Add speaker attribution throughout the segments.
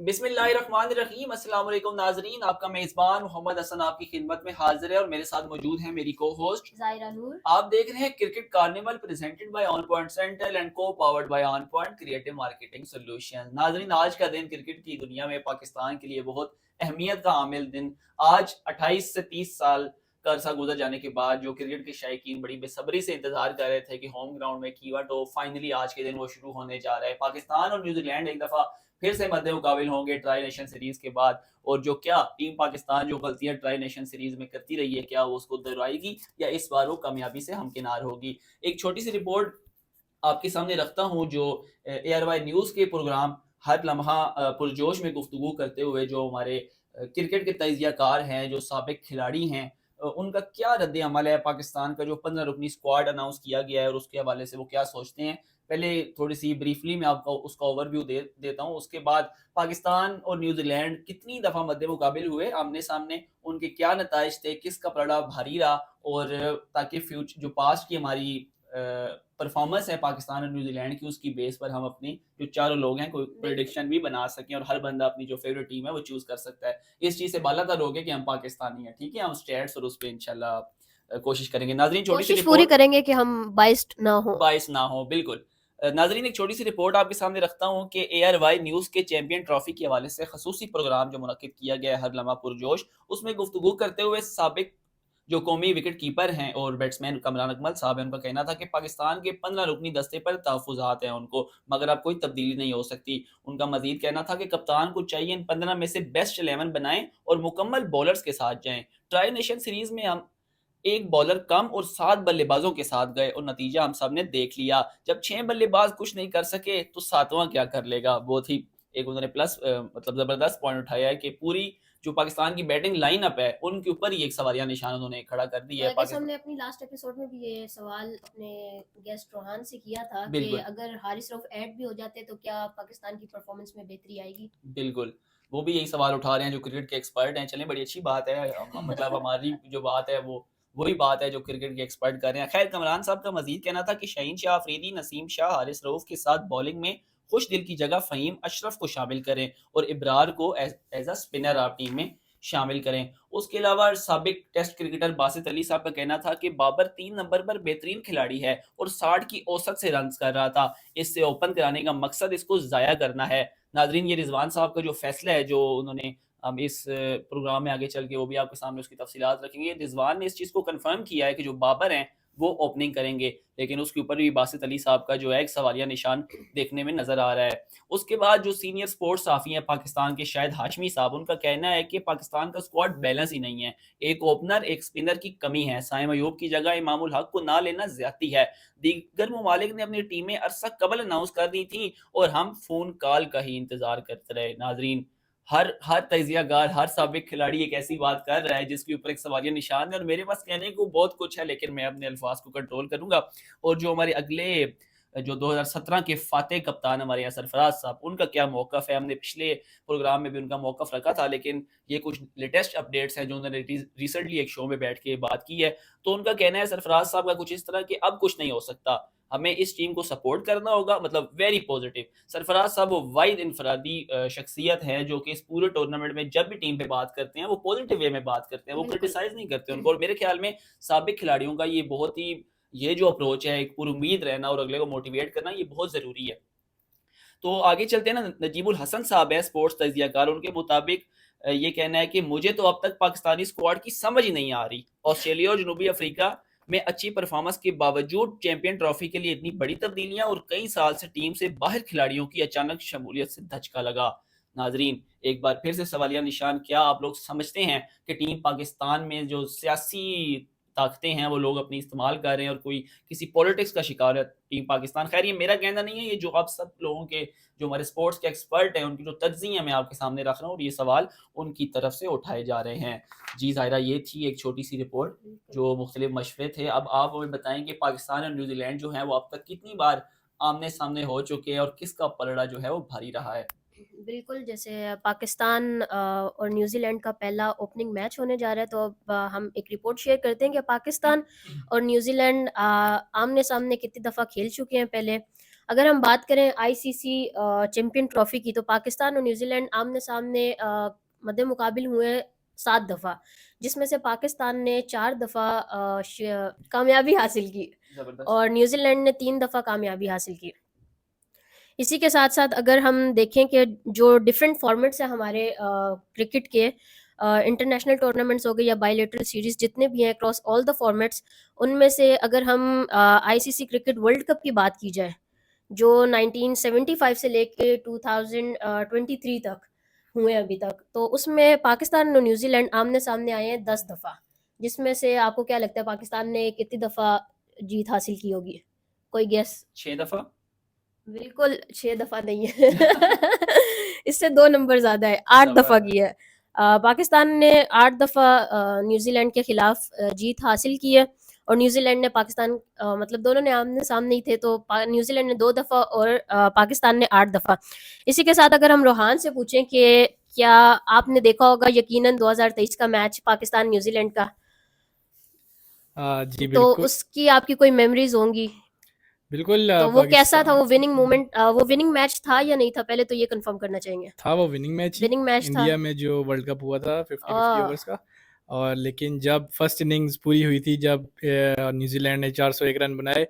Speaker 1: बिस्मिल्लाहिर्रहमानिर्रहीम अस्सलाम वालेकुम नाजरीन, आपका मेज़बान मोहम्मद हसन आपकी खिदमत में हाजिर है और मेरे साथ मौजूद है मेरी को होस्ट
Speaker 2: ज़ायरा नूर।
Speaker 1: आप देख रहे हैं cricket carnival presented by on point central and co powered by on point creative marketing solution. नाजरीन, आज का दिन क्रिकेट की दुनिया में पाकिस्तान के लिए बहुत अहमियत का हामिल दिन। आज 28 से 30 साल का अरसा गुजर जाने के बाद जो क्रिकेट के शायकीन बड़ी बेसब्री से इंतजार कर रहे थे कि होम ग्राउंड में कीवा टो फाइनली आज के दिन वो शुरू होने जा रहा है। पाकिस्तान और न्यूजीलैंड एक दफा फिर से मद्दे मुकाबिल होंगे ट्राई नेशन सीरीज के बाद, और जो क्या टीम पाकिस्तान जो गलतियां ट्राई नेशन सीरीज में करती रही है, क्या वो उसको दोहराएगी या इस बार वो कामयाबी से हमकिनार होगी। एक छोटी सी रिपोर्ट आपके सामने रखता हूँ जो ARY न्यूज़ के प्रोग्राम हर लम्हा पुरजोश में गुफ्तगू करते हुए जो हमारे क्रिकेट के तजियाकार हैं, जो साबिक खिलाड़ी हैं, उनका क्या रद्द अमल है पाकिस्तान का जो 15 रुकनी स्क्वाड अनाउंस किया गया है और उसके हवाले से वो क्या सोचते हैं। पहले थोड़ी सी ब्रीफली मैं आपको उसका ओवरव्यू देता हूँ। उसके बाद पाकिस्तान और न्यूजीलैंड कितनी दफ़ा मद्दे मुकाबिल हुए आमने सामने, उनके क्या नताइज थे, किसका पलड़ा भारी रहा, और ताकि फ्यूचर जो पास्ट की हमारी परफॉर्मेंस है पाकिस्तान और न्यूजीलैंड की, उसकी बेस पर हम अपनी जो चारों लोग हैं कोई प्रेडिक्शन भी बना सकें और हर बंदा अपनी जो फेवरेट टीम है वो चूज कर सकता है। इस चीज़ से बालातर हो गए कि हम पाकिस्तानी हैं। ठीक है, हम स्टेट्स और उस पर इंशाल्लाह कोशिश करेंगे। नाजरीन, छोटी सी
Speaker 2: कोशिश पूरी
Speaker 1: रिपोर्ट,
Speaker 2: करेंगे कि हम बाइस्ड ना हो।
Speaker 1: बायस ना हो, बिल्कुल। नाजरीन, एक छोटी सी रिपोर्ट आपके सामने रखता हूँ कि ARY न्यूज़ के चैंपियन ट्रॉफी के हवाले से खसूसी प्रोग्राम जो मुनक्किद किया गया है हर लम्हा पुरजोश, उसमें गुफ्तगू करते हुए साबिक जो कौमी विकेट कीपर हैं और बैट्समैन कमरान अकमल साहब हैं, उनका कहना था कि पाकिस्तान के 15 रुकनी दस्ते पर तहफ़्फ़ुज़ात हैं उनको, मगर अब कोई तब्दीली नहीं हो सकती। उनका मजीद कहना था कि कप्तान को चाहिए इन 15 में से बेस्ट 11 बनाएं और मुकम्मल बॉलर्स के साथ जाएं। ट्राई नेशन सीरीज में हम एक बॉलर कम और 7 बल्लेबाजों के साथ गए और नतीजा हम सब ने देख लिया। जब 6 बल्लेबाज कुछ नहीं कर सके तो सातवां क्या कर लेगा। बहुत ही एक उन्होंने प्लस मतलब ज़बरदस्त पॉइंट उठाया है कि पूरी जो पाकिस्तान की बैटिंग लाइनअप है उनके ऊपर ही एक सवालिया निशान उन्होंने खड़ा कर दिया है।
Speaker 2: जैसे
Speaker 1: पाकिस्तान,
Speaker 2: हमने अपनी लास्ट एपिसोड में भी ये सवाल अपने गेस्ट रोहान से किया था कि
Speaker 1: बिल्कुल
Speaker 2: अगर हारिस रऊफ ऐड भी हो जाते तो क्या पाकिस्तान की परफॉर्मेंस में बेहतरी आएगी।
Speaker 1: बिल्कुल, वो भी यही सवाल उठा रहे हैं जो क्रिकेट के एक्सपर्ट हैं। चलें, बड़ी अच्छी बात है। मतलब हमारी जो बात है वो वही बात है जो क्रिकेट के एक्सपर्ट कर रहे हैं। खैर, कमरान साहब का मजीद कहना था कि शाहीन शाह अफरीदी, नसीम शाह, हारिस रऊफ के साथ बॉलिंग में खुश दिल की जगह फ़हीम अशरफ को शामिल करें और इब्रार को एज अ स्पिनर आप टीम में शामिल करें। उसके अलावा साबिक टेस्ट क्रिकेटर बासित अली साहब का कहना था कि बाबर 3 नंबर पर बेहतरीन खिलाड़ी है और 60 की औसत से रन्स कर रहा था। इससे ओपन कराने का मकसद इसको ज़ाया करना है। नाजरीन, ये रिजवान साहब का जो फैसला है जो उन्होंने हम इस प्रोग्राम में आगे चल के वो भी आपके सामने उसकी तफसीलात रखेंगे। रिजवान ने इस चीज़ को कंफर्म किया है कि जो बाबर हैं वो ओपनिंग करेंगे, लेकिन उसके ऊपर भी बासित अली साहब का जो है एक सवालिया निशान देखने में नजर आ रहा है। उसके बाद जो सीनियर स्पोर्ट्स साफ़ी हैं पाकिस्तान के, शायद हाशमी साहब, उनका कहना है कि पाकिस्तान का स्क्वाड बैलेंस ही नहीं है। एक ओपनर, एक स्पिनर की कमी है। साइम अयूब की जगह इमामुल हक को ना लेना ज्यादती है। दीगर ममालिक ने अपनी टीमें अरसा कबल अनाउंस कर दी थी और हम फोन कॉल का ही इंतजार करते रहे। नाजरीन, हर तजियागार, हर साबिक खिलाड़ी एक ऐसी बात कर रहा है जिसके ऊपर एक सवालिया निशान है, और मेरे पास कहने को बहुत कुछ है लेकिन मैं अपने अल्फाज को कंट्रोल करूंगा। और जो हमारे अगले जो 2017 के फातेह कप्तान हमारे यहाँ सरफराज साहब, उनका क्या मौकफ है, हमने पिछले प्रोग्राम में भी उनका मौकफ रखा था, लेकिन ये कुछ लेटेस्ट अपडेट्स हैं जो उन्होंने रिसेंटली एक शो में बैठ के बात की है। तो उनका कहना है सरफराज साहब का कुछ इस तरह कि अब कुछ नहीं हो सकता, हमें इस टीम को सपोर्ट करना होगा। मतलब वेरी पॉजिटिव। सरफराज साहब वो वाइड इनफरादी शख्सियत है जो कि इस पूरे टूर्नामेंट में जब भी टीम पे बात करते हैं वो पॉजिटिव वे में बात करते हैं, वो
Speaker 2: बिल्कुल।
Speaker 1: क्रिटिसाइज नहीं करते उनको। और मेरे ख्याल में साबिक खिलाड़ियों का ये बहुत ही, ये जो अप्रोच है, एक पूरी उम्मीद रहना और अगले को मोटिवेट करना, ये बहुत ज़रूरी है। तो आगे चलते हैं ना, नजीबुल हसन साहब है स्पोर्ट्स तजियाकार, उनके मुताबिक ये कहना है कि मुझे तो अब तक पाकिस्तानी स्क्वाड की समझ ही नहीं आ रही। ऑस्ट्रेलिया और जनूबी अफ्रीका में अच्छी परफॉर्मेंस के बावजूद चैंपियन ट्रॉफी के लिए इतनी बड़ी तब्दीलियां और कई साल से टीम से बाहर खिलाड़ियों की अचानक शमूलियत से धचका लगा। नाजरीन, एक बार फिर से सवालिया निशान, क्या आप लोग समझते हैं कि टीम पाकिस्तान में जो सियासी ताकतें हैं वो लोग अपनी इस्तेमाल कर रहे हैं और कोई किसी पॉलिटिक्स का शिकार है टीम पाकिस्तान? खैर, ये मेरा कहना नहीं है, ये जो आप सब लोगों के, जो हमारे स्पोर्ट्स के एक्सपर्ट हैं, उनकी जो तज्ज़िया मैं आपके सामने रख रहा हूँ और ये सवाल उनकी तरफ से उठाए जा रहे हैं। जी ज़ाहिरा, ये थी एक छोटी सी रिपोर्ट जो मुख्तलिफ मशवरे थे। अब आप हमें बताएं कि पाकिस्तान और न्यूजीलैंड जो है वो अब तक कितनी बार आमने सामने हो चुके हैं और किसका पलड़ा जो है वो भारी रहा है।
Speaker 2: बिल्कुल, जैसे पाकिस्तान और न्यूजीलैंड का पहला ओपनिंग मैच होने जा रहा है, तो अब हम एक रिपोर्ट शेयर करते हैं कि पाकिस्तान और न्यूजीलैंड आमने सामने कितनी दफ़ा खेल चुके हैं पहले। अगर हम बात करें आईसीसी चैंपियन ट्रॉफी की, तो पाकिस्तान और न्यूजीलैंड आमने-सामने मद्दे मुकाबिल हुए 7 दफ़ा, जिसमें से पाकिस्तान ने 4 दफ़ा कामयाबी हासिल की
Speaker 1: ज़बरदस्त।
Speaker 2: और न्यूजीलैंड ने 3 दफ़ा कामयाबी हासिल की। इसी के साथ-साथ अगर हम देखें कि जो डिफरेंट फॉर्मेट्स हैं हमारे क्रिकेट के, इंटरनेशनल टूर्नामेंट्स हो गए या बायलैटरल सीरीज़ जितने भी हैं अक्रॉस ऑल द फॉर्मेट्स, उनमें से अगर हम आईसीसी क्रिकेट वर्ल्ड कप की बात की जाए, जो 1975 से लेके 2023 तक हुए अभी तक, तो उसमें पाकिस्तान और न्यूजीलैंड आमने-सामने आए हैं 10 दफ़ा। जिसमें से आपको क्या लगता है पाकिस्तान ने कितनी दफ़ा जीत हासिल की होगी? कोई गेस?
Speaker 1: 6 दफ़ा?
Speaker 2: बिल्कुल 6 दफ़ा नहीं है। इससे 2 नंबर ज़्यादा है, 8 दफ़ा की
Speaker 1: ज़बरदस्त।
Speaker 2: है। पाकिस्तान ने 8 दफ़ा न्यूज़ीलैंड के खिलाफ जीत हासिल की है और न्यूज़ीलैंड ने पाकिस्तान मतलब दोनों ने आमने-सामने ही थे, तो न्यूज़ीलैंड ने 2 दफ़ा और पाकिस्तान ने 8 दफ़ा। इसी के साथ अगर हम रोहान से पूछें कि क्या आपने देखा होगा यकीनन 2023 का मैच पाकिस्तान-न्यूज़ीलैंड का,
Speaker 3: जी
Speaker 2: तो
Speaker 3: बिल्कुल,
Speaker 2: उसकी आपकी कोई मेमोरीज़ होंगी?
Speaker 3: बिल्कुल
Speaker 2: तो वो कैसा था?
Speaker 3: पाकिस्तान
Speaker 2: वो विनिंग मोमेंट वो विनिंग मैच था या नहीं था? पहले तो ये कंफर्म करना चाहेंगे।
Speaker 3: था वो विनिंग मैच ही,
Speaker 2: विनिंग मैच था।
Speaker 3: इंडिया में जो वर्ल्ड कप हुआ था 50-50
Speaker 2: आह!
Speaker 3: ओवर्स का। और लेकिन जब फर्स्ट इनिंग्स पूरी हुई थी, जब न्यूज़ीलैंड ने 401 रन बनाए,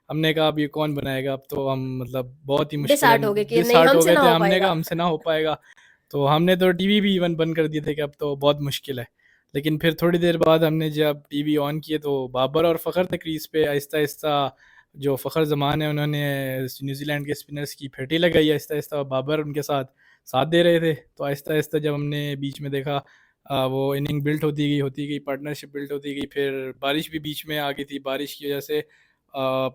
Speaker 3: हमने कहा अब ये कौन बनाएगा, अब तो हम मतलब बहुत ही
Speaker 2: डिसहार्ट
Speaker 3: मुश्किल
Speaker 2: हो गए कि नहीं
Speaker 3: डिसहार्ट हो
Speaker 2: हमसे
Speaker 3: गए
Speaker 2: ना
Speaker 3: थे,
Speaker 2: हो
Speaker 3: हमने कहा
Speaker 2: पाएगा।
Speaker 3: हमसे ना हो पाएगा। तो हमने तो टीवी भी इवन बंद कर दिए थे कि अब तो बहुत मुश्किल है। लेकिन फिर थोड़ी देर बाद हमने जब टीवी ऑन किए तो बाबर और फ़खर थे क्रीज़ पे। आहिस्ता-आहिस्ता जो फ़खर ज़मान है उन्होंने न्यूज़ीलैंड के स्पिनर्स की फेटी लगाई, आहिस्ता-आहिस्ता बाबर उनके साथ दे रहे थे। तो आहिस्ता-आहिस्ता जब हमने बीच में देखा वो इनिंग बिल्ट होती गई, पार्टनरशिप बिल्ट होती गई, फिर बारिश भी बीच में आ गई थी। बारिश की वजह से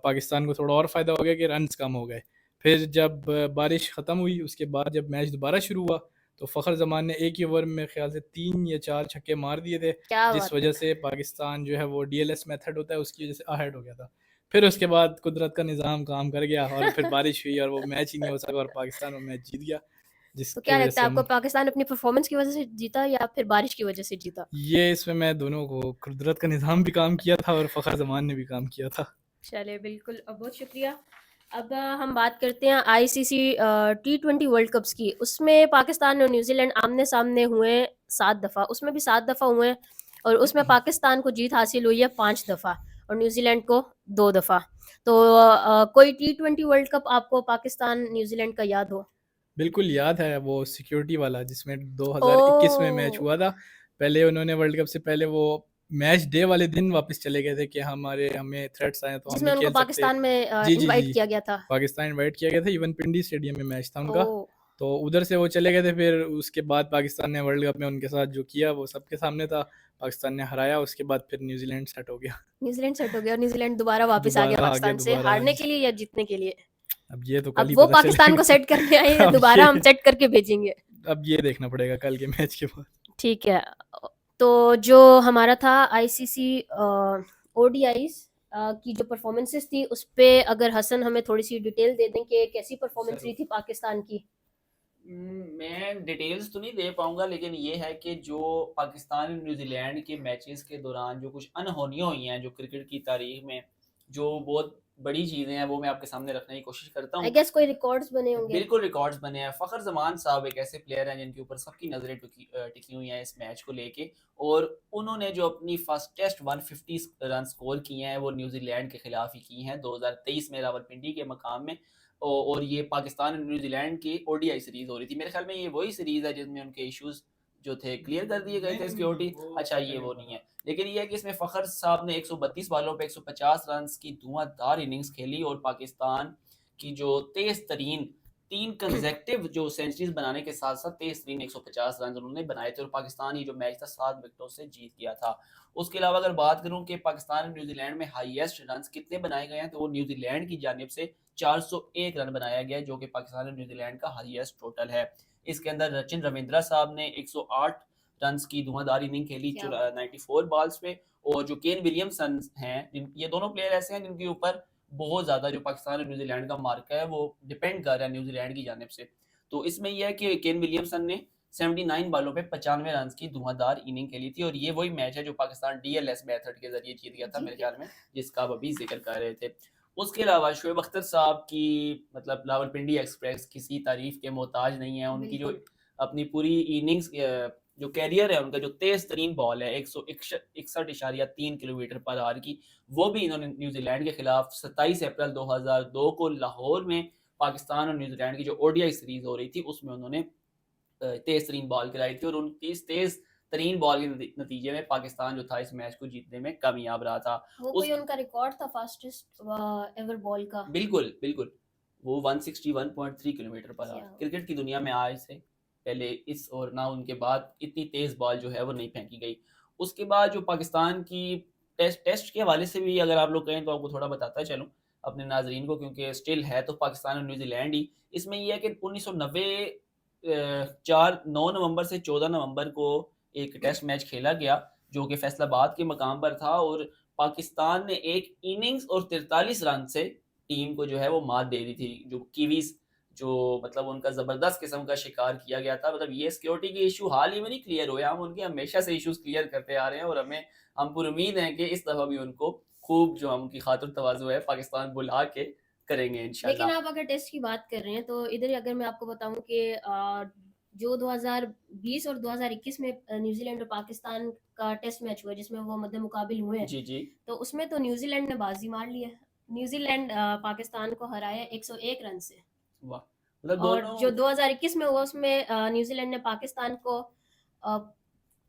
Speaker 3: पाकिस्तान को थोड़ा और फ़ायदा हो गया कि रन्स कम हो गए। फिर जब बारिश ख़त्म हुई, उसके बाद जब मैच दोबारा शुरू हुआ, तो फ़खर ज़मान ने एक ही ओवर में मेरे ख़्याल से 3 या 4 छक्के मार दिए थे,
Speaker 2: क्या
Speaker 3: जिस
Speaker 2: बात है!
Speaker 3: वजह से पाकिस्तान जो है वो डीएलएस मेथड होता है, उसकी वजह से अहेड हो गया था। फिर उसके बाद कुदरत का निज़ाम काम कर गया और फिर बारिश हुई और वो मैच ही नहीं हो सका और पाकिस्तान वो मैच जीत गया,
Speaker 2: तो
Speaker 3: जिसकी
Speaker 2: क्या
Speaker 3: वजह
Speaker 2: लगता
Speaker 3: से
Speaker 2: है आपको
Speaker 3: हम
Speaker 2: पाकिस्तान अपनी परफॉर्मेंस की वज़ह से जीता या फिर बारिश की वज़ह से जीता?
Speaker 3: ये इसमें मैं दोनों को कुदरत का निज़ाम भी काम किया था और फ़खर ज़मान ने भी काम किया था।
Speaker 2: चलिए बिल्कुल बहुत शुक्रिया। अब हम बात करते हैं आईसीसी टी20 वर्ल्ड कप्स की। उसमें पाकिस्तान और न्यूज़ीलैंड आमने-सामने हुए 7 दफ़ा, उसमें भी 7 दफ़ा हुए हैं और उसमें पाकिस्तान को जीत हासिल हुई है 5 दफ़ा और न्यूज़ीलैंड को 2 दफ़ा। तो कोई टी20 वर्ल्ड कप आपको पाकिस्तान न्यूज़ीलैंड का याद हो?
Speaker 3: बिल्कुल याद है वो सिक्योरिटी वाला जिसमें 2021 में मैच
Speaker 2: ओह!
Speaker 3: हुआ था। पहले उन्होंने वर्ल्ड कप से पहले वो मैच डे वाले दिन वापस चले गए थे कि हमें थ्रेट्स आए हैं तो हम
Speaker 2: जिसमें
Speaker 3: नहीं
Speaker 2: उनको
Speaker 3: खेल सकते।
Speaker 2: पाकिस्तान में
Speaker 3: जी, जी,
Speaker 2: इनवाइट
Speaker 3: जी।
Speaker 2: किया गया था।
Speaker 3: पाकिस्तान इनवाइट किया गया था, इवन पिंडी स्टेडियम में मैच था उनका।
Speaker 2: ओह!
Speaker 3: तो उधर से वो चले गए थे, फिर उसके बाद पाकिस्तान ने वर्ल्ड कप में उनके साथ जो किया वो सबके सामने था। पाकिस्तान ने हराया, उसके बाद फिर न्यूज़ीलैंड सेट हो गया।
Speaker 2: न्यूज़ीलैंड सेट हो गया और न्यूज़ीलैंड दोबारा वापस आ गया
Speaker 3: दोबारा आ गया,
Speaker 2: पाकिस्तान से
Speaker 3: दोबारा आ
Speaker 2: हारने के
Speaker 3: गया।
Speaker 2: लिए या जीतने के लिए।
Speaker 3: अब ये तो कल
Speaker 2: अब
Speaker 3: ही
Speaker 2: वो
Speaker 3: पता
Speaker 2: पाकिस्तान को
Speaker 3: चलेगा।
Speaker 2: सेट करने आए या
Speaker 3: अब
Speaker 2: दोबारा हम
Speaker 3: ये
Speaker 2: सेट करके भेजेंगे?
Speaker 3: अब ये देखना पड़ेगा कल के मैच के बाद।
Speaker 2: ठीक है। तो जो हमारा था आईसीसी ओडीआईज़ की जो परफॉर्मेंसेस थी उस पे अगर हसन हमें थोड़ी-सी डिटेल दे दें कि कैसी परफॉर्मेंस रही
Speaker 1: ज़रूर।
Speaker 2: थी पाकिस्तान की?
Speaker 1: मैं डिटेल्स तो नहीं दे पाऊँगा, लेकिन ये है कि जो पाकिस्तान और न्यूज़ीलैंड के मैचेस के दौरान जो कुछ अनहोनियाँ हुई हैं, जो क्रिकेट की तारीख में, जो बहुत बड़ी चीज़ें हैं, वो मैं आपके सामने रखने की कोशिश करता
Speaker 2: आई
Speaker 1: हूँ।
Speaker 2: गेस कोई रिकॉर्ड्स बने होंगे।
Speaker 1: बिल्कुल रिकॉर्ड्स बने हैं। फ़खर ज़मान साहब एक ऐसे प्लेयर हैं जिनके ऊपर सबकी नज़रें टिकी हुई हैं इस मैच को लेके, और उन्होंने जो अपनी फ़ास्टेस्ट 150 रन स्कोर किए हैं, वो न्यूज़ीलैंड के खिलाफ ही किए हैं 2023 में रावलपिंडी के मकाम में। और ये पाकिस्तान और न्यूज़ीलैंड की ओडीआई सीरीज़ हो रही थी। मेरे ख्याल में ये वही सीरीज़ है जिसमें उनके इश्यूज़ जो थे क्लियर कर दिए गए थे सिक्योरिटी। अच्छा, ये वो नहीं है। लेकिन ये है कि इसमें फ़खर साहब ने 132 बॉलों पे 150 रन्स की धुआंधार इनिंग्स खेली और पाकिस्तान की जो तेज़ तरीन 3 कंसेक्टिव जो सेंचुरीज़ बनाने के साथ-साथ तेज़ तरीन 150 रन उन्होंने बनाए थे और पाकिस्तान ये जो मैच था 7 विकेटों से जीत गया था। उसके अलावा अगर बात करूँ कि पाकिस्तान और न्यूज़ीलैंड में हाईएस्ट रन्स कितने बनाए गए हैं, तो वो न्यूज़ीलैंड की जानिब से 401 रन बनाया गया है, जो कि पाकिस्तान और न्यूज़ीलैंड का हाईएस्ट टोटल है। इसके अंदर सचिन रविंद्रा साहब ने 108 रन्स की धुआंधार इनिंग खेली
Speaker 2: क्या बात है!
Speaker 1: 94 बॉल्स पे, और जो केन विलियमसन हैं, ये दोनों प्लेयर ऐसे हैं जिनके ऊपर बहुत ज़्यादा जो पाकिस्तान और न्यूज़ीलैंड का मार्का है वो डिपेंड कर रहा है न्यूज़ीलैंड की जानिब से। तो इसमें यह है कि केन विलियमसन ने 79 बॉलों पे 95 रन की धुआंधार इनिंग खेली थी, और ये वही मैच है जो पाकिस्तान डीएलएस मेथड के ज़रिए जीत गया था
Speaker 2: जीत
Speaker 1: मेरे
Speaker 2: गया
Speaker 1: ख्याल में, जिसका आप अभी ज़िक्र कर रहे थे। उसके अलावा शोएब अख्तर साहब की मतलब रावलपिंडी एक्सप्रेस किसी तारीफ के मोहताज नहीं है। उनकी जो
Speaker 2: बिल्कुल।
Speaker 1: अपनी पूरी इनिंग्स जो कैरियर है उनका, जो तेज तरीन बॉल है 161.3 किलोमीटर पर आवर की, वो भी इन्होंने न्यूजीलैंड के खिलाफ 27 अप्रैल 2002 को लाहौर में पाकिस्तान और न्यूजीलैंड की जो ओडीआई सीरीज हो रही थी उसमें उन्होंने तेज तरीन बॉल गिराई थी, और उनकी इस तेज तरीन बॉल के नतीजे में पाकिस्तान जो था इस मैच को जीतने में कामयाब रहा था।
Speaker 2: वो
Speaker 1: उस
Speaker 2: कोई उनका रिकॉर्ड था फास्टेस्ट एवर बॉल का।
Speaker 1: बिल्कुल बिल्कुल, वो 161.3 किलोमीटर पर आवर।
Speaker 2: क्या
Speaker 1: क्रिकेट की दुनिया में आज से पहले इस और ना उनके बाद इतनी तेज बॉल जो है वो नहीं फेंकी गई। उसके बाद जो पाकिस्तान की टेस्ट के हवाले से भी अगर आप लोग कहें तो आपको थोड़ा बताता चलूं अपने नाजरीन को, क्योंकि स्टिल है तो पाकिस्तान और न्यूजीलैंड ही। इसमें यह है कि 1990 9 नवंबर से 14 नवंबर को एक टेस्ट मैच खेला गया जो कि फैसलाबाद के मकाम पर था, और पाकिस्तान ने एक इनिंग्स और 43 रन से टीम को जो है वो मात दे दी थी। जो कीवीज जो मतलब उनका ज़बरदस्त किस्म का शिकार किया गया था। मतलब ये सिक्योरिटी के इशू हाल ही में नहीं क्लियर हुए, हम उनके हमेशा से इश्यूज क्लियर करते आ रहे हैं, और हम पूरी उम्मीद है कि इस दफ़ा भी उनको खूब जो हम उनकी खातिर तवाज़ु है पाकिस्तान बुला के करेंगे
Speaker 2: लेकिन
Speaker 1: इंशाल्लाह।
Speaker 2: आप अगर टेस्ट की बात कर रहे हैं तो इधर अगर मैं आपको बताऊं कि जो 2020 और 2021 में न्यूजीलैंड और पाकिस्तान का टेस्ट मैच हुआ जिसमें वो मद्दे मुकाबिल हुए हैं,
Speaker 1: जी जी,
Speaker 2: तो उसमें तो न्यूजीलैंड ने बाजी मार ली है। न्यूजीलैंड पाकिस्तान को हराया 101 रन से।
Speaker 1: वाह, मतलब
Speaker 2: और
Speaker 1: दोनों
Speaker 2: जो 2021 में हुआ उसमें न्यूजीलैंड ने पाकिस्तान को अ,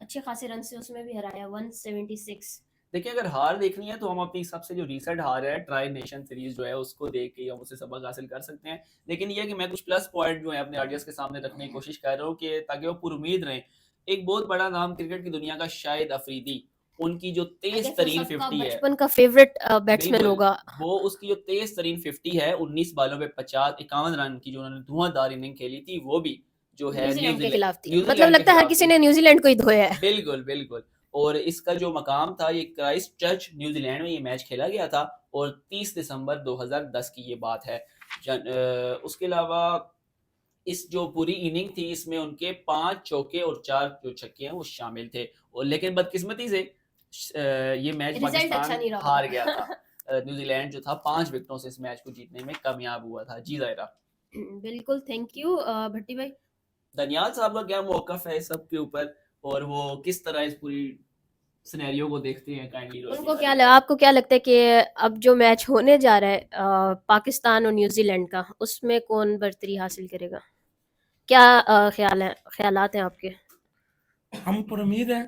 Speaker 2: अच्छे खासे रन से उसमें भी हराया 176।
Speaker 1: देखिए, अगर हार देखनी है तो हम अपनी सबसे जो रीसेंट हार है ट्राई नेशन सीरीज जो है उसको देख के हम उससे सबक हासिल कर सकते हैं। लेकिन ये है कि मैं कुछ प्लस पॉइंट जो है अपने ऑडियंस के सामने रखने की कोशिश कर रहा हूँ कि ताकि वो पूरी उम्मीद रहें। एक बहुत बड़ा नाम क्रिकेट की दुनिया का शाहिद अफरीदी, उनकी जो तेज तरीन 50 है,
Speaker 2: बचपन का फेवरेट बैट्समैन
Speaker 1: बिल्कुल,
Speaker 2: होगा।
Speaker 1: वो उसकी जो तेज तरीन 50 है 19 बालों पे 51 रन की जो उन्होंने धुआंधार इनिंग खेली थी, वो भी जो है
Speaker 2: न्यूजीलैंड के खिलाफ थी। मतलब
Speaker 1: न्यूजीलैंड के
Speaker 2: लगता है हर
Speaker 1: खिलाफ
Speaker 2: किसी
Speaker 1: थी।
Speaker 2: ने न्यूजीलैंड को ही धोया है।
Speaker 1: बिल्कुल बिल्कुल, और इसका जो मकाम था ये क्राइस्ट चर्च न्यूजीलैंड में ये मैच खेला गया था, और 30 दिसंबर 2010 की ये बात है। उसके अलावा इस जो पूरी इनिंग थी इसमें उनके 5 चौके और 4 जो छक्के हैं वो शामिल थे, और लेकिन बदकिस्मती से ये मैच
Speaker 2: रिजल्ट अच्छा
Speaker 1: पाकिस्तान
Speaker 2: नहीं रहा
Speaker 1: हार
Speaker 2: उनका।
Speaker 1: गया था। न्यूजीलैंड जो था 5 विकेटों से इस मैच को जीतने में कामयाब हुआ था। जी जायरा,
Speaker 2: बिल्कुल, थैंक यू भट्टी भाई।
Speaker 1: दनियाल साहब का क्या मौकफ है इस सब के ऊपर, और वो किस तरह इस पूरी सिनेरियो को देखते हैं, काइंडली
Speaker 2: उनको क्या लगा, आपको क्या लगता है कि अब जो मैच होने जा रहा है पाकिस्तान और न्यूजीलैंड का, उसमें कौन बर्तरी हासिल करेगा? क्या ख्यालात हैं आपके?
Speaker 4: हम पर उम्मीद है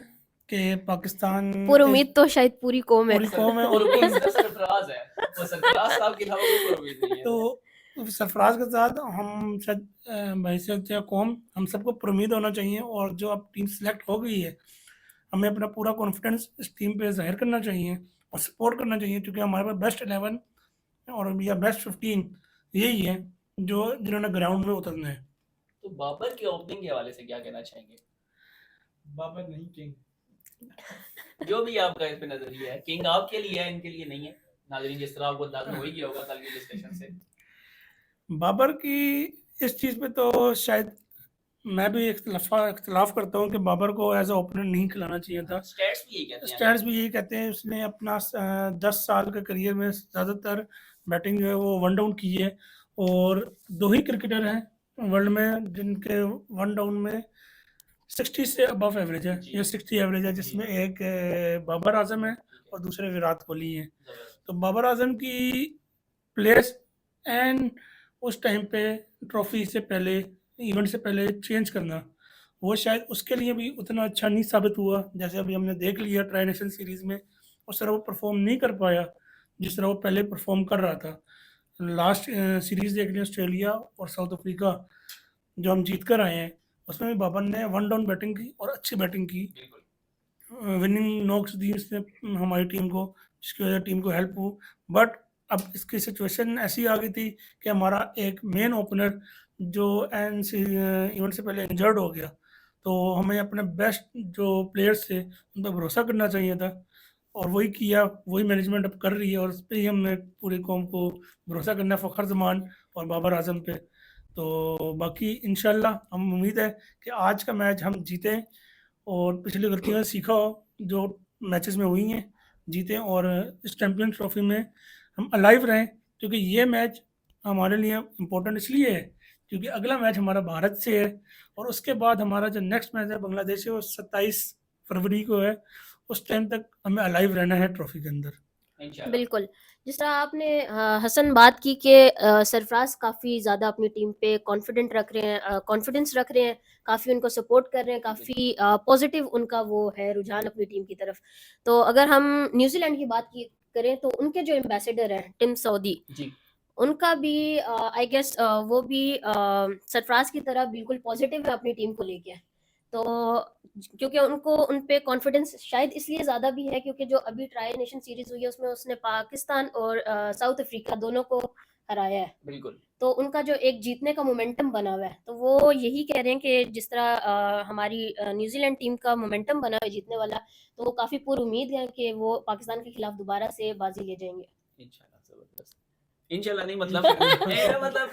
Speaker 4: कि पाकिस्तान
Speaker 2: पूरी उम्मीद तो शायद पूरी कौम है।
Speaker 4: पूरी कौम है
Speaker 1: और उम्मीद सिर्फ सरफराज है, वो सरफराज साहब के अलावा कोई उम्मीद नहीं है।
Speaker 4: तो सरफराज के साथ हम शायद बहैसियत कौम हम सबको पर उम्मीद होना चाहिए, और जो अब टीम सेलेक्ट हो गई है हमें अपना पूरा कॉन्फिडेंस इस टीम पे जाहिर करना चाहिए और सपोर्ट करना चाहिए, क्योंकि हमारे पास बेस्ट 11 और या बेस्ट 15 यही है जो जिन्होंने ग्राउंड में उतरना है।
Speaker 1: तो बाबर की ओपनिंग के हवाले से क्या कहना चाहेंगे?
Speaker 3: बाबर नहीं, किंग।
Speaker 1: जो भी आपका इस पे नजरिया है, किंग आपके लिए है, इनके लिए नहीं है। नाजरीन जिस तरह आपको अंदाजा हो ही गया होगा कल की डिस्कशन से।
Speaker 4: बाबर की इस चीज़ पे तो शायद मैं भी इख्तलाफ करता हूँ कि बाबर को एज ए ओपनर नहीं खिलाना चाहिए था।
Speaker 1: स्टैट्स भी यही कहते हैं।
Speaker 4: स्टैट्स भी यही कहते हैं, उसने अपना 10 साल के करियर में ज़्यादातर बैटिंग जो है वो वन डाउन की है, और 2 ही क्रिकेटर हैं वर्ल्ड में जिनके वन डाउन में 60 से अबव एवरेज है,
Speaker 1: जी।
Speaker 4: ये 60 एवरेज है, जिसमें एक बाबर आजम है और दूसरे विराट कोहली हैं। तो बाबर आजम की प्लेस एंड उस टाइम पे ट्रॉफी से पहले, इवेंट से पहले चेंज करना, वो शायद उसके लिए भी उतना अच्छा नहीं साबित हुआ। जैसे अभी हमने देख लिया ट्राई नेशन सीरीज़ में उस तरह वो परफॉर्म नहीं कर पाया जिस तरह वो पहले परफॉर्म कर रहा था। लास्ट सीरीज़ देख लिया ऑस्ट्रेलिया और साउथ अफ्रीका जो हम जीत कर आए हैं, उसमें भी बाबर ने वन डाउन बैटिंग की और अच्छी बैटिंग की, विनिंग नॉक्स दी उसने हमारी टीम को, जिसकी वजह से टीम को हेल्प हो। बट अब इसकी सिचुएशन ऐसी आ गई थी कि हमारा एक मेन ओपनर जो इवेंट से पहले इंजर्ड हो गया, तो हमें अपने बेस्ट जो प्लेयर्स थे उन पर भरोसा करना चाहिए था, और वही किया, वही मैनेजमेंट अब कर रही है, और उस पर ही हमने पूरी कौम को भरोसा करना है, फ़खर जमान और बाबर आजम पे। तो बाकी इंशाल्लाह हम उम्मीद है कि आज का मैच हम जीतें और पिछली गलतियों से सीखा हो जो मैचेस में हुई हैं, जीतें और इस चैम्पियंस ट्रॉफी में हम अलाइव रहें, क्योंकि ये मैच हमारे लिए इम्पोर्टेंट इसलिए है क्योंकि अगला मैच हमारा भारत से है और उसके बाद हमारा जो नेक्स्ट मैच है बांग्लादेश से वो 27 फरवरी को है। उस टाइम तक हमें अलाइव रहना है ट्रॉफी के अंदर।
Speaker 1: इंशाल्लाह।
Speaker 2: बिल्कुल, जिस तरह आपने हसन बात की कि सरफराज काफ़ी ज़्यादा अपनी टीम पे कॉन्फिडेंट रख रहे हैं, कॉन्फिडेंस रख रहे हैं, काफ़ी उनको सपोर्ट कर रहे हैं, काफ़ी पॉजिटिव उनका वो है रुझान अपनी टीम की तरफ। तो अगर हम न्यूजीलैंड की बात की करें तो उनके जो एम्बेसडर हैं टिम साउदी,
Speaker 1: जी
Speaker 2: उनका भी आई गेस वो भी सरफराज की तरह बिल्कुल पॉजिटिव है अपनी टीम को लेके। तो क्योंकि उनको उन पे कॉन्फिडेंस शायद इसलिए ज़्यादा भी है क्योंकि जो अभी ट्राई नेशन सीरीज हुई है उसमें उसने पाकिस्तान और साउथ अफ्रीका दोनों को हराया है।
Speaker 1: बिल्कुल।
Speaker 2: तो उनका जो एक जीतने का मोमेंटम बना हुआ है, तो वो यही कह रहे हैं कि जिस तरह हमारी न्यूजीलैंड टीम का मोमेंटम बना हुआ है जीतने वाला, तो वो काफ़ी पुरुमीद है कि वो पाकिस्तान के खिलाफ दोबारा से बाजी ले जाएंगे।
Speaker 1: इंशाल्लाह जबरदस्त। इंशाल्लाह नहीं मतलब मेरा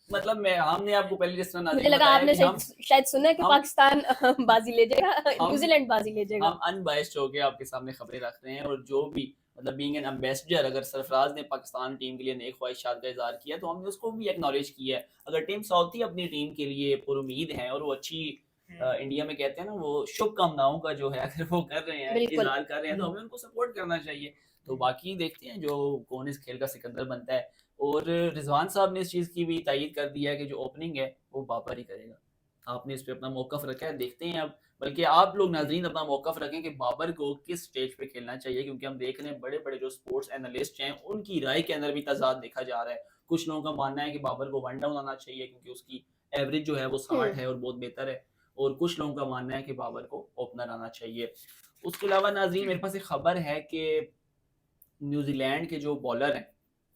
Speaker 1: मतलब मैं हमने आपको पहले जिस तरह
Speaker 2: मुझे
Speaker 1: नाज़रीन
Speaker 2: लगा
Speaker 1: बताया
Speaker 2: आपने
Speaker 1: कि हम
Speaker 2: शायद सुना है कि
Speaker 1: हम-
Speaker 2: पाकिस्तान बाजी ले जाएगा,
Speaker 1: हम-
Speaker 2: न्यूजीलैंड बाजी ले जाएगा।
Speaker 1: हम अनबायस्ड होके आपके सामने खबरें रख रहे हैं और जो भी मतलब बीइंग एन एम्बेसडर अगर सरफराज ने पाकिस्तान टीम के लिए नेक ख्वाहिशात का इजहार किया तो हमने उसको भी एक्नॉलेज किया है। अगर टीम साउथी अपनी टीम के लिए पुरुमीद है और वो अच्छी इंडिया में कहते हैं ना वो शुभकामनाओं का जो है अगर वो कर रहे हैं
Speaker 2: बिल्कुल।
Speaker 1: इजहार कर रहे हैं तो हमें उनको सपोर्ट करना चाहिए। तो बाकी देखते हैं जो कौन इस खेल का सिकंदर बनता है। और रिजवान साहब ने इस चीज़ की भी तायीद कर दिया है कि जो ओपनिंग है वो बाबर ही करेगा। आपने इस पे अपना मौकफ रखा है, देखते हैं अब बल्कि आप लोग नाजरीन अपना मौकफ रखें कि बाबर को किस स्टेज पे खेलना चाहिए क्योंकि हम देख रहे हैं बड़े बड़े जो स्पोर्ट्स एनालिस्ट हैं उनकी राय के अंदर भी तजाद देखा जा रहा है। कुछ लोगों का मानना है कि बाबर को वन डाउन आना चाहिए क्योंकि उसकी एवरेज जो है वो 60 है और बहुत बेहतर है, और कुछ लोगों का मानना है कि बाबर को ओपनर आना चाहिए। उसके अलावा नाजरीन मेरे पास एक खबर है कि न्यूजीलैंड के जो बॉलर हैं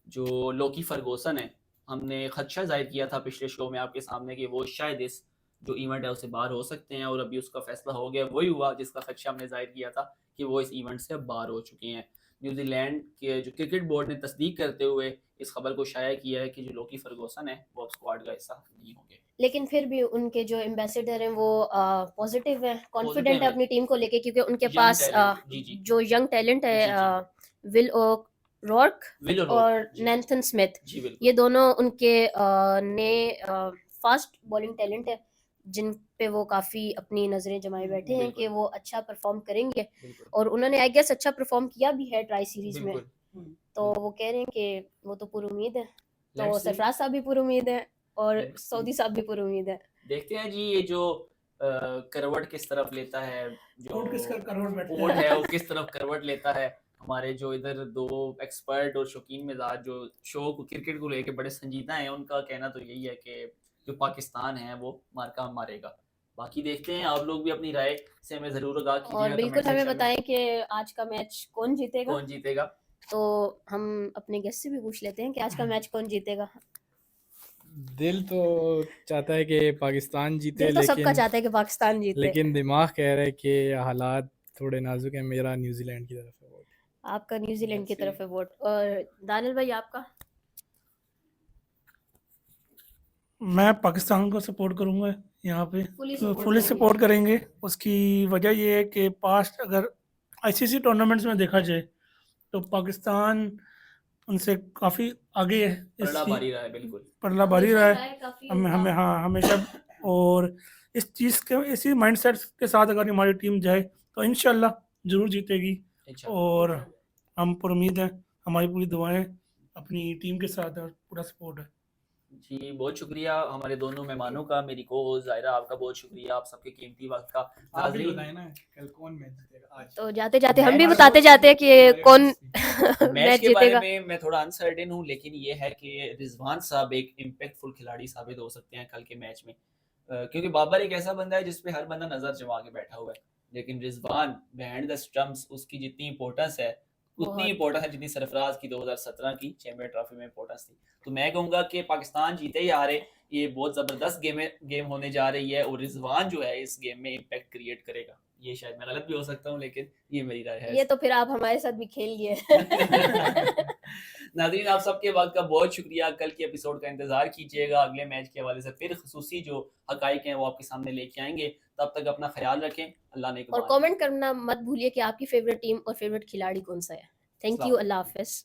Speaker 1: जो लोकी फर्गूसन है, हमने खदशा जाहिर किया था पिछले शो में आपके सामने कि वो शायद इस जो इवेंट है उससे बाहर हो सकते हैं और अभी उसका फैसला हो गया। वही हुआ जिसका खदशा हमने जाहिर किया था कि वो इस इवेंट से बाहर हो चुके हैं। न्यूजीलैंड के जो क्रिकेट बोर्ड ने तस्दीक करते हुए इस खबर को शाया किया है कि जो लोकी फर्गूसन है वो अब स्क्वाड का हिस्सा नहीं होंगे।
Speaker 2: लेकिन फिर भी उनके जो एम्बेसडर हैं वो पॉजिटिव हैं, कॉन्फिडेंट
Speaker 1: Positive
Speaker 2: है
Speaker 1: है।
Speaker 2: अपनी टीम को लेके क्योंकि उनके
Speaker 1: Young
Speaker 2: पास
Speaker 1: talent, जी जी
Speaker 2: जो यंग टैलेंट
Speaker 1: जी
Speaker 2: है
Speaker 1: जी
Speaker 2: विल रॉर्क
Speaker 1: विल
Speaker 2: और
Speaker 1: जी
Speaker 2: नैथन स्मिथ,
Speaker 1: जी बिल्कुल
Speaker 2: ये दोनों उनके नए फास्ट बॉलिंग टैलेंट है जिन पे वो काफ़ी अपनी नज़रें जमाए बैठे हैं
Speaker 1: बिल्कुल।
Speaker 2: कि वो अच्छा परफॉर्म करेंगे।
Speaker 1: बिल्कुल
Speaker 2: और उन्होंने आई गेस अच्छा परफॉर्म किया भी है ट्राई सीरीज में,
Speaker 1: बिल्कुल
Speaker 2: तो वो कह रहे हैं कि वो तो पुरुमीद है। तो
Speaker 1: Let's see.
Speaker 2: सरफराज साहब भी पुरुमीद है और
Speaker 1: Let's see.
Speaker 2: सऊदी साहब भी पुरुमीद है।
Speaker 1: देखते हैं जी ये जो करवट किस तरफ लेता है, जो
Speaker 4: ऊँट किसका करवट बैठता
Speaker 1: ऊँट
Speaker 4: है।
Speaker 1: है वो किस तरफ करवट लेता है। हमारे जो इधर दो एक्सपर्ट और शौकीन मिजाज जो शो को क्रिकेट को लेके बड़े संजीदा हैं उनका कहना तो यही है कि जो पाकिस्तान है वो मार्का मारेगा। बाकी देखते हैं, आप लोग भी अपनी राय से हमें जरूर आगाह
Speaker 2: और
Speaker 1: कीजिएगा
Speaker 2: बिल्कुल
Speaker 1: कमेंट
Speaker 2: हमें
Speaker 1: सेक्शन में
Speaker 2: बताएं कि आज का मैच कौन जीतेगा।
Speaker 1: कौन जीतेगा।
Speaker 2: तो हम अपने गेस्ट से भी पूछ लेते हैं कि आज का मैच कौन जीतेगा।
Speaker 3: दिल तो चाहता है कि पाकिस्तान जीते,
Speaker 2: दिल तो सबका
Speaker 3: लेकिन
Speaker 2: चाहता है कि पाकिस्तान जीते।
Speaker 3: लेकिन दिमाग कह रहा है कि हालात थोड़े नाजुक हैं। मेरा न्यूजीलैंड की तरफ है वोट।
Speaker 2: आपका न्यूजीलैंड की
Speaker 3: Let's see.
Speaker 2: तरफ है वोट। और दानिल भाई आपका?
Speaker 4: मैं पाकिस्तान को सपोर्ट करूंगा यहाँ पे,
Speaker 2: फुली
Speaker 4: तो
Speaker 2: सपोर्ट
Speaker 4: फुली
Speaker 2: करेंगे।
Speaker 4: सपोर्ट करेंगे। उसकी वजह ये है कि पास्ट अगर आईसीसी टूर्नामेंट्स में देखा जाए तो पाकिस्तान उनसे काफ़ी आगे है इस
Speaker 1: पलड़ा भारी रहा है बिल्कुल।
Speaker 4: पलड़ा भारी रहा है
Speaker 2: काफी
Speaker 4: हमें हाँ हमेशा। और इस चीज़ के इसी माइंडसेट के साथ अगर हमारी टीम जाए तो इंशाल्लाह ज़रूर जीतेगी।
Speaker 1: इंशाल्लाह।
Speaker 4: और हम पर उम्मीद है, हमारी पूरी दुआएं अपनी टीम के साथ है और पूरा सपोर्ट है।
Speaker 1: जी बहुत शुक्रिया हमारे दोनों मेहमानों का, मेरी को जायरा आपका बहुत शुक्रिया आप सबके कीमती वक्त का।
Speaker 3: आप भी
Speaker 1: नाज़रीन
Speaker 3: बताएं ना कल कौन मैच जीतेगा आज।
Speaker 2: तो जाते जाते हम भी
Speaker 1: मैच
Speaker 2: बताते जाते हैं कि कौन
Speaker 1: मैच
Speaker 2: मैच
Speaker 1: के बारे
Speaker 2: जीतेगा।
Speaker 1: में मैं थोड़ा अनसर्टेन हूँ, लेकिन ये है कि रिजवान साहब एक इम्पैक्टफुल खिलाड़ी साबित हो सकते हैं कल के मैच में। क्योंकि बाबर एक ऐसा बंदा है जिसपे हर बंदा नजर जमा के बैठा हुआ है, लेकिन रिजवान बिहाइंड द स्टंप्स उसकी जितनी इंपॉर्टेंस है उतनी
Speaker 2: बहुत।
Speaker 1: इंपॉर्टेंस है जितनी सरफराज की 2017 की चैंपियन ट्रॉफी में इंपॉर्टेंस थी। तो मैं कहूंगा कि पाकिस्तान जीते ही हारे ये बहुत जबरदस्त गेम होने जा रही है और रिजवान जो है इस गेम में इम्पैक्ट क्रिएट करेगा। ये शायद मैं गलत भी हो सकता हूँ लेकिन ये मेरी राय है।
Speaker 2: ये तो फिर आप हमारे साथ भी खेल लिए।
Speaker 1: नाज़रीन आप सबके वक्त का बहुत शुक्रिया। कल के एपिसोड का इंतजार कीजिएगा, अगले मैच के हवाले से फिर खसूसी जो हकाइक हैं वो आपके सामने लेके आएंगे। तब तक अपना ख्याल रखें, अल्लाह ने
Speaker 2: और कमेंट करना मत भूलिए कि आपकी फेवरेट टीम और फेवरेट खिलाड़ी कौन सा है। Thank you, Allah Hafiz.